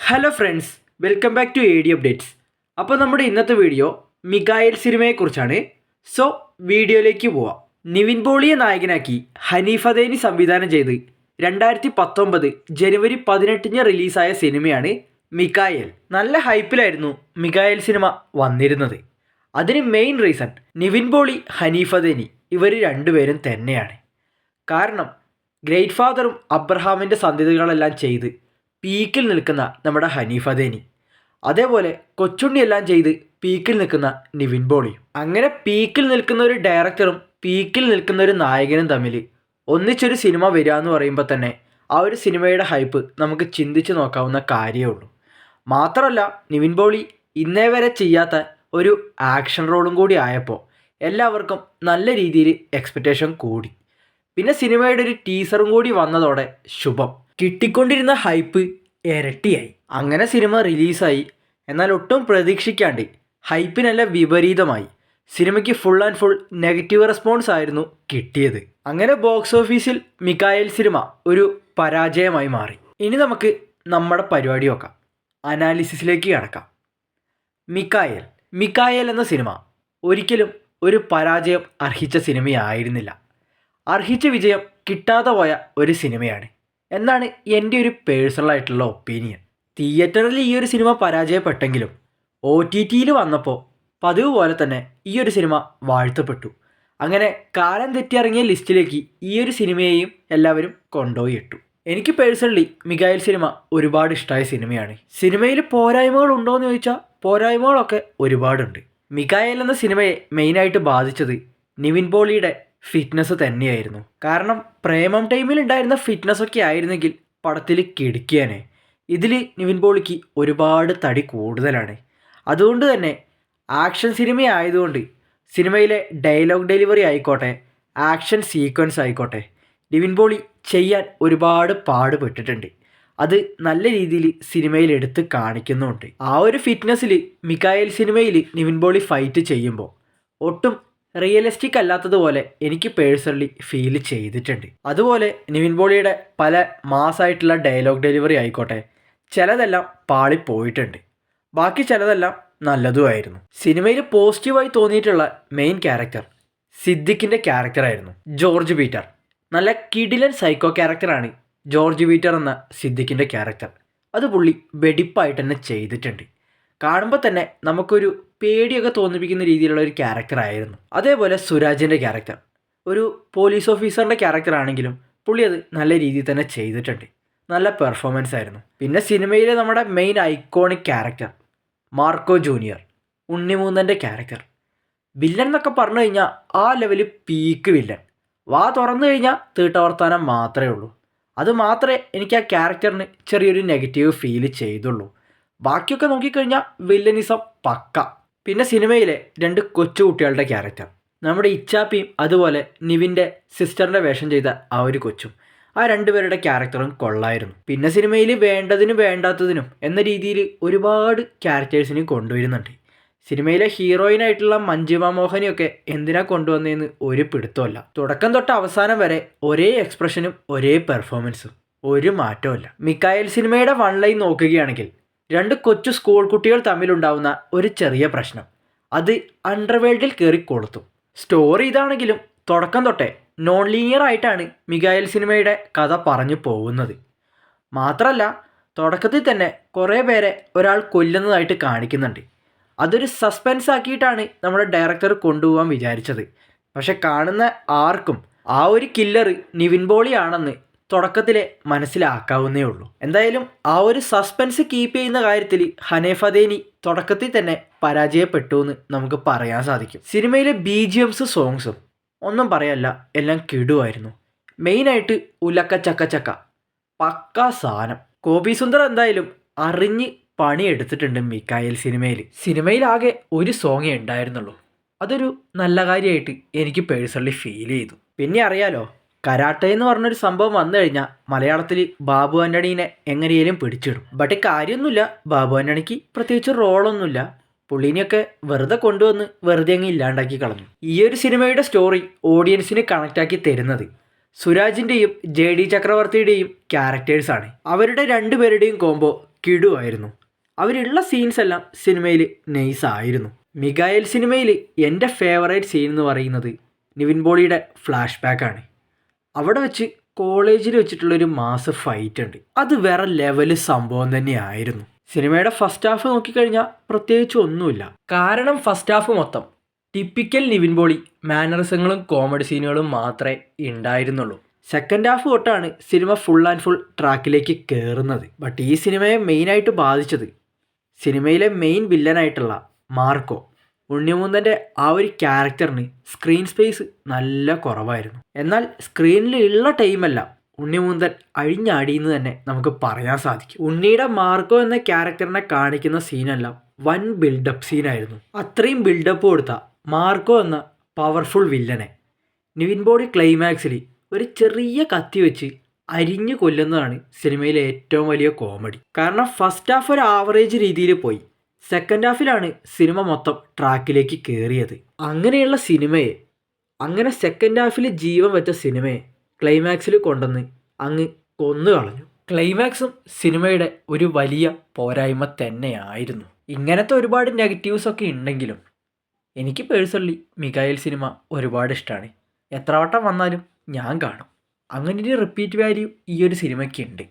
Hello friends, welcome back to A D updates. അപ്പോൾ നമ്മുടെ ഇന്നത്തെ വീഡിയോ മികായൽ സിനിമയെക്കുറിച്ചാണ്. സോ വീഡിയോയിലേക്ക് പോവാം. നിവിൻ പോളിയെ നായകനാക്കി ഹനീഫ് അദേനി സംവിധാനം ചെയ്ത് 2019 ജനുവരി 18 റിലീസായ സിനിമയാണ് മികായൽ. നല്ല ഹൈപ്പിലായിരുന്നു മികായൽ സിനിമ വന്നിരുന്നത്. അതിന് മെയിൻ റീസൺ നിവിൻ പോളി, ഹനീഫ് അദേനി ഇവർ രണ്ടുപേരും തന്നെയാണ്. കാരണം ഗ്രേറ്റ് ഫാദറും അബ്രഹാമിൻ്റെ സന്ധ്യതകളെല്ലാം ചെയ്ത് പീക്കിൽ നിൽക്കുന്ന നമ്മുടെ ഹനീഫ് അദേനി, അതേപോലെ കൊച്ചുണ്ണിയെല്ലാം ചെയ്ത് പീക്കിൽ നിൽക്കുന്ന നിവിൻ പോളി. അങ്ങനെ പീക്കിൽ നിൽക്കുന്ന ഒരു ഡയറക്ടറും പീക്കിൽ നിൽക്കുന്ന ഒരു നായകനും തമ്മിൽ ഒന്നിച്ചൊരു സിനിമ വരിക എന്ന് പറയുമ്പോൾ തന്നെ ആ ഒരു സിനിമയുടെ ഹൈപ്പ് നമുക്ക് ചിന്തിച്ച് നോക്കാവുന്ന കാര്യമേ ഉള്ളൂ. മാത്രമല്ല നിവിൻ പോളി ഇന്നേ വരെ ചെയ്യാത്ത ഒരു ആക്ഷൻ റോളും കൂടി ആയപ്പോൾ എല്ലാവർക്കും നല്ല രീതിയിൽ എക്സ്പെക്റ്റേഷൻ കൂടി. പിന്നെ സിനിമയുടെ ഒരു ടീസറും കൂടി വന്നതോടെ ശുഭം. കിട്ടിക്കൊണ്ടിരുന്ന ഹൈപ്പ് ഇരട്ടിയായി. അങ്ങനെ സിനിമ റിലീസായി. എന്നാൽ ഒട്ടും പ്രതീക്ഷിക്കാണ്ട് ഹൈപ്പിനെല്ലാം വിപരീതമായി സിനിമയ്ക്ക് full and full negative response ആയിരുന്നു കിട്ടിയത്. അങ്ങനെ ബോക്സ് ഓഫീസിൽ മികായൽ സിനിമ ഒരു പരാജയമായി മാറി. ഇനി നമുക്ക് നമ്മുടെ പരിപാടി നോക്കാം, അനാലിസിസിലേക്ക് കടക്കാം. മികായൽ എന്ന സിനിമ ഒരിക്കലും ഒരു പരാജയം അർഹിച്ച സിനിമയായിരുന്നില്ല. അർഹിച്ച വിജയം കിട്ടാതെ പോയ ഒരു സിനിമയാണ് എന്നാണ് എൻ്റെ ഒരു പേഴ്സണലായിട്ടുള്ള ഒപ്പീനിയൻ. തിയേറ്ററിൽ ഈ ഒരു സിനിമ പരാജയപ്പെട്ടെങ്കിലും OTTയിൽ വന്നപ്പോൾ പതിവ് പോലെ തന്നെ ഈ ഒരു സിനിമ വാഴ്ത്തപ്പെട്ടു. അങ്ങനെ കാലം തെറ്റിയിറങ്ങിയ ലിസ്റ്റിലേക്ക് ഈ ഒരു സിനിമയെയും എല്ലാവരും കൊണ്ടുപോയി ഇട്ടു. എനിക്ക് പേഴ്സണലി മികായൽ സിനിമ ഒരുപാട് ഇഷ്ടമായ സിനിമയാണ്. സിനിമയിൽ പോരായ്മകൾ ഉണ്ടോ എന്ന് ചോദിച്ചാൽ പോരായ്മകളൊക്കെ ഒരുപാടുണ്ട്. മികായൽ എന്ന സിനിമയെ മെയിനായിട്ട് ബാധിച്ചത് നിവിൻ പോളിയുടെ ഫിറ്റ്നസ് തന്നെയായിരുന്നു. കാരണം പ്രേമം ടൈമിൽ ഉണ്ടായിരുന്ന ഫിറ്റ്നസ്സൊക്കെ ആയിരുന്നെങ്കിൽ പടത്തിൽ കിടക്കിയാനെ. ഇതിൽ നിവിൻ പോളിക്ക് ഒരുപാട് തടി കൂടുതലാണ്. അതുകൊണ്ട് തന്നെ ആക്ഷൻ സിനിമ ആയതുകൊണ്ട് സിനിമയിലെ ഡയലോഗ് ഡെലിവറി ആയിക്കോട്ടെ, ആക്ഷൻ സീക്വൻസ് ആയിക്കോട്ടെ, നിവിൻ പോളി ചെയ്യാൻ ഒരുപാട് പാടുപെട്ടിട്ടുണ്ട്. അത് നല്ല രീതിയിൽ സിനിമയിൽ എടുത്ത് കാണിക്കുന്നുമുണ്ട്. ആ ഒരു ഫിറ്റ്നസ്സിൽ മികായൽ സിനിമയിൽ നിവിൻ പോളി ഫൈറ്റ് ചെയ്യുമ്പോൾ ഒട്ടും റിയലിസ്റ്റിക് അല്ലാത്തതുപോലെ എനിക്ക് പേഴ്സണലി ഫീൽ ചെയ്തിട്ടുണ്ട്. അതുപോലെ നിവിൻ പോളിയുടെ പല മാസ്സായിട്ടുള്ള ഡയലോഗ് ഡെലിവറി ആയിക്കോട്ടെ, ചിലതെല്ലാം പാളിപ്പോയിട്ടുണ്ട്. ബാക്കി ചിലതെല്ലാം നല്ലതുമായിരുന്നു. സിനിമയിൽ പോസിറ്റീവായി തോന്നിയിട്ടുള്ള മെയിൻ ക്യാരക്ടർ സിദ്ദിഖിൻ്റെ ക്യാരക്ടറായിരുന്നു. ജോർജ് പീറ്റർ നല്ല കിടിലൻ സൈക്കോ ക്യാരക്ടറാണ്. ജോർജ് പീറ്റർ എന്ന സിദ്ദിഖിൻ്റെ ക്യാരക്ടർ അത് പുള്ളി വെടിപ്പായിട്ട് തന്നെ ചെയ്തിട്ടുണ്ട്. കാണുമ്പോൾ തന്നെ നമുക്കൊരു പേടിയൊക്കെ തോന്നിപ്പിക്കുന്ന രീതിയിലുള്ള ഒരു ക്യാരക്ടറായിരുന്നു. അതേപോലെ സുരാജിൻ്റെ ക്യാരക്ടർ ഒരു പോലീസ് ഓഫീസറിൻ്റെ ക്യാരക്ടറാണെങ്കിലും പുള്ളി അത് നല്ല രീതിയിൽ തന്നെ ചെയ്തിട്ടുണ്ട്. നല്ല പെർഫോമൻസ് ആയിരുന്നു. പിന്നെ സിനിമയിലെ നമ്മുടെ main iconic character Marco junior, ഉണ്ണിമൂന്നൻ്റെ ക്യാരക്ടർ. വില്ലൻ എന്നൊക്കെ പറഞ്ഞു കഴിഞ്ഞാൽ ആ ലെവലിൽ പീക്ക് വില്ലൻ. വാ തുറന്നു കഴിഞ്ഞാൽ തീട്ടവർത്താനം മാത്രമേ ഉള്ളൂ. അത് മാത്രമേ എനിക്ക് ആ ക്യാരക്ടറിന് ചെറിയൊരു നെഗറ്റീവ് ഫീൽ ചെയ്തുള്ളൂ. ബാക്കിയൊക്കെ നോക്കിക്കഴിഞ്ഞാൽ വില്ലനിസം പക്ക. പിന്നെ സിനിമയിലെ 2 കൊച്ചു കുട്ടികളുടെ ക്യാരക്ടർ, നമ്മുടെ ഇച്ചാപ്പിയും അതുപോലെ നിവിൻ്റെ സിസ്റ്ററിൻ്റെ വേഷം ചെയ്ത ആ ഒരു കൊച്ചും, ആ 2 പേരുടെ ക്യാരക്ടറും കൊള്ളായിരുന്നു. പിന്നെ സിനിമയിൽ വേണ്ടതിനും വേണ്ടാത്തതിനും എന്ന രീതിയിൽ ഒരുപാട് ക്യാരക്ടേഴ്സിനെ കൊണ്ടുവരുന്നുണ്ട്. സിനിമയിലെ ഹീറോയിനായിട്ടുള്ള മഞ്ജിമ മോഹനെയൊക്കെ എന്തിനാ കൊണ്ടുവന്നതെന്ന് ഒരു പിടുത്തമല്ല. തുടക്കം തൊട്ട് അവസാനം വരെ ഒരേ എക്സ്പ്രഷനും ഒരേ പെർഫോമൻസും, ഒരു മാറ്റവുമില്ല. മികായൽ സിനിമയുടെ വൺ ലൈൻ നോക്കുകയാണെങ്കിൽ 2 കൊച്ചു സ്കൂൾ കുട്ടികൾ തമ്മിലുണ്ടാവുന്ന ഒരു ചെറിയ പ്രശ്നം അത് അണ്ടർവേൾഡിൽ കയറി കൊളുത്തും. സ്റ്റോറി ഇതാണെങ്കിലും തുടക്കം തൊട്ടേ നോൺ ലീനിയർ ആയിട്ടാണ് മികായൽ സിനിമയുടെ കഥ പറഞ്ഞു പോകുന്നത്. മാത്രമല്ല തുടക്കത്തിൽ തന്നെ കുറേ പേരെ ഒരാൾ കൊല്ലുന്നതായിട്ട് കാണിക്കുന്നുണ്ട്. അതൊരു സസ്പെൻസ് ആക്കിയിട്ടാണ് നമ്മുടെ ഡയറക്ടർ കൊണ്ടുപോകാൻ വിചാരിച്ചത്. പക്ഷെ കാണുന്ന ആർക്കും ആ ഒരു കില്ലർ നിവിൻ പോളിയാണെന്ന് തുടക്കത്തിലെ മനസ്സിലാക്കാവുന്നേ ഉള്ളൂ. എന്തായാലും ആ ഒരു സസ്പെൻസ് കീപ്പ് ചെയ്യുന്ന കാര്യത്തിൽ ഹനീഫ് അദേനി തുടക്കത്തിൽ തന്നെ പരാജയപ്പെട്ടു എന്ന് നമുക്ക് പറയാൻ സാധിക്കും. സിനിമയിലെ BGMs സോങ്സും ഒന്നും പറയല്ല, എല്ലാം കിടുവായിരുന്നു. മെയിനായിട്ട് ഉലക്ക ചക്ക ചക്ക പക്ക സാധനം. കോബി സുന്ദർ എന്തായാലും അറിഞ്ഞ് പണിയെടുത്തിട്ടുണ്ട് മികായൽ സിനിമയിൽ. സിനിമയിലാകെ ഒരു സോങ്ങേ ഉണ്ടായിരുന്നുള്ളൂ. അതൊരു നല്ല കാര്യമായിട്ട് എനിക്ക് പേഴ്സണലി ഫീൽ ചെയ്തു. പിന്നെ അറിയാലോ, കരാട്ടെ എന്ന് പറഞ്ഞൊരു സംഭവം വന്നു കഴിഞ്ഞാൽ മലയാളത്തിൽ ബാബു ആൻ്റണീനെ എങ്ങനെയും പിടിച്ചിടും. ബട്ട് കാര്യമൊന്നുമില്ല, ബാബു ആൻ്റണിക്ക് പ്രത്യേകിച്ച് റോളൊന്നുമില്ല. പുള്ളീനെയൊക്കെ വെറുതെ കൊണ്ടുവന്ന് വെറുതെ അങ്ങ് ഇല്ലാണ്ടാക്കി കളഞ്ഞു. ഈ ഒരു സിനിമയുടെ സ്റ്റോറി ഓഡിയൻസിന് കണക്റ്റാക്കി തരുന്നത് സുരാജിൻ്റെയും JD ചക്രവർത്തിയുടെയും ക്യാരക്ടേഴ്സാണ്. അവരുടെ 2 പേരുടെയും കോംബോ കിടുവായിരുന്നു. അവരുള്ള സീൻസ് എല്ലാം സിനിമയിൽ നൈസായിരുന്നു. മികായൽ സിനിമയിൽ എൻ്റെ ഫേവറേറ്റ് സീൻ എന്ന് പറയുന്നത് നിവിൻ പോളിയുടെ ഫ്ലാഷ് ബാക്കാണ്. അവിടെ വെച്ച് കോളേജിൽ വെച്ചിട്ടുള്ളൊരു മാസ് ഫൈറ്റ് ഉണ്ട്. അത് വേറെ ലെവല് സംഭവം തന്നെയായിരുന്നു. സിനിമയുടെ ഫസ്റ്റ് ഹാഫ് നോക്കിക്കഴിഞ്ഞാൽ പ്രത്യേകിച്ച് ഒന്നുമില്ല. കാരണം ഫസ്റ്റ് ഹാഫ് മൊത്തം ടിപ്പിക്കൽ നിവിൻ പോളി മാനറിസങ്ങളും കോമഡി സീനുകളും മാത്രമേ ഉണ്ടായിരുന്നുള്ളൂ. സെക്കൻഡ് ഹാഫ് തൊട്ടാണ് സിനിമ ഫുൾ ആൻഡ് ഫുൾ ട്രാക്കിലേക്ക് കയറുന്നത്. ബട്ട് ഈ സിനിമയെ മെയിനായിട്ട് ബാധിച്ചത് സിനിമയിലെ മെയിൻ വില്ലനായിട്ടുള്ള മാർക്കോ ഉണ്ണിമുന്തൻ്റെ ആ ഒരു ക്യാരക്ടറിന് സ്ക്രീൻ സ്പേസ് നല്ല കുറവായിരുന്നു. എന്നാൽ സ്ക്രീനിലുള്ള ടൈമെല്ലാം ഉണ്ണിമുന്തൻ അഴിഞ്ഞാടിയെന്ന് തന്നെ നമുക്ക് പറയാൻ സാധിക്കും. ഉണ്ണിയുടെ മാർക്കോ എന്ന ക്യാരക്ടറിനെ കാണിക്കുന്ന സീനെല്ലാം വൻ ബിൽഡപ്പ് സീനായിരുന്നു. അത്രയും ബിൽഡപ്പ് കൊടുത്ത മാർക്കോ എന്ന പവർഫുൾ വില്ലനെ നിവിൻ പോളി ക്ലൈമാക്സിൽ ഒരു ചെറിയ കത്തി വെച്ച് അരിഞ്ഞു കൊല്ലുന്നതാണ് സിനിമയിലെ ഏറ്റവും വലിയ കോമഡി. കാരണം ഫസ്റ്റ് ഹാഫ് ഒരു ആവറേജ് രീതിയിൽ പോയി, സെക്കൻഡ് ഹാഫിലാണ് സിനിമ മൊത്തം ട്രാക്കിലേക്ക് കയറിയത്. അങ്ങനെയുള്ള സിനിമയെ, അങ്ങനെ സെക്കൻഡ് ഹാഫിൽ ജീവൻ വെച്ച സിനിമയെ ക്ലൈമാക്സിൽ കൊണ്ടുവന്ന് അങ്ങ് കൊന്നു കളഞ്ഞു. ക്ലൈമാക്സും സിനിമയുടെ ഒരു വലിയ പോരായ്മ തന്നെയായിരുന്നു. ഇങ്ങനത്തെ ഒരുപാട് നെഗറ്റീവ്സൊക്കെ ഉണ്ടെങ്കിലും എനിക്ക് പേഴ്സണലി മികായൽ സിനിമ ഒരുപാട് ഇഷ്ടമാണ്. എത്ര വട്ടം വന്നാലും ഞാൻ കാണും. അങ്ങനെ ഒരു റിപ്പീറ്റ് വാല്യൂ ഈ ഒരു സിനിമയ്ക്കുണ്ട്.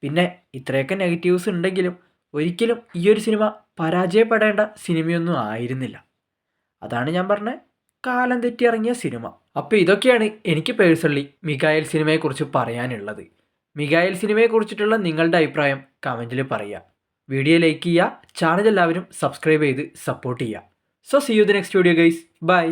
പിന്നെ ഇത്രയൊക്കെ നെഗറ്റീവ്സ് ഉണ്ടെങ്കിലും ഒരിക്കലും ഈ ഒരു സിനിമ പരാജയപ്പെടേണ്ട സിനിമയൊന്നും ആയിരുന്നില്ല. അതാണ് ഞാൻ പറഞ്ഞ കാലം തെറ്റി ഇറങ്ങിയ സിനിമ. അപ്പോൾ ഇതൊക്കെയാണ് എനിക്ക് പേഴ്സണലി മികായൽ സിനിമയെക്കുറിച്ച് പറയാനുള്ളത്. മികായൽ സിനിമയെക്കുറിച്ചിട്ടുള്ള നിങ്ങളുടെ അഭിപ്രായം കമൻറ്റിൽ പറയുക. വീഡിയോ ലൈക്ക് ചെയ്യുക, ചാനൽ എല്ലാവരും സബ്സ്ക്രൈബ് ചെയ്ത് സപ്പോർട്ട് ചെയ്യുക. So see you the next video guys. By.